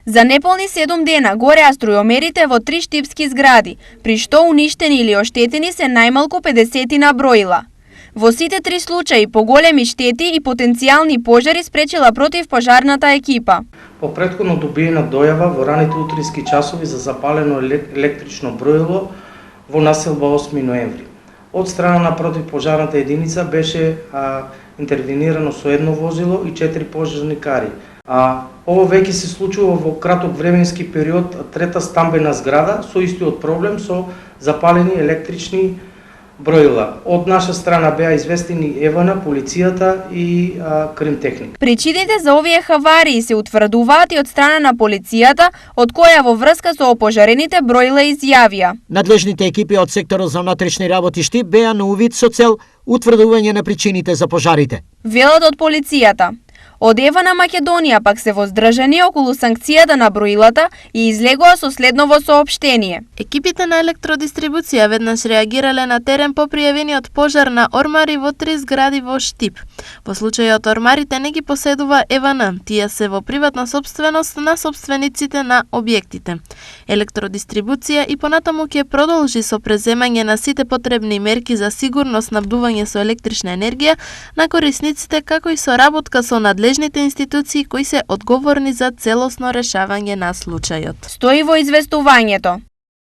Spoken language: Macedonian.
За неполни 7 дена гореа струјомерите во 3 штипски згради, при што уништени или оштетени се најмалку 50 броила. Во сите 3 случаи поголеми штети и потенцијални пожари спречила противпожарната екипа. По претходно добиена дојава во раните утрински часови за запалено електрично броило во населба 8 ноември. Од страна на противпожарната единица беше интервенирано со едно возило и 4 пожарникари. Ово веќе се случува во краток временски период трета стамбена зграда со истиот проблем со запалени електрични броила. Од наша страна беа известени ЕВН, полицијата и кримтехник. Причините за овие хаварии се утврдуваат и од страна на полицијата, од која во врска со опожарените броила изјавија. Надлежните екипи од секторот за внатрешни работи Штип беа на увид со цел утврдување на причините за пожарите. Велат од полицијата. Од ЕВН Македонија пак се воздржани околу санкцијата на броилата и излегоа со следново соопштение. Екипите на електродистрибуција веднаш реагирале на терен по пријавениот пожар на ормари во 3 згради во Штип. Во случајот ормарите не ги поседува ЕВН, тие се во приватна сопственост на сопствениците на објектите. Електродистрибуција и понатаму ќе продолжи со преземање на сите потребни мерки за сигурно снабдување со електрична енергија на корисниците, како и соработка со надлежните институции кои се одговорни за целосно решавање на случајот. Стои во известувањето.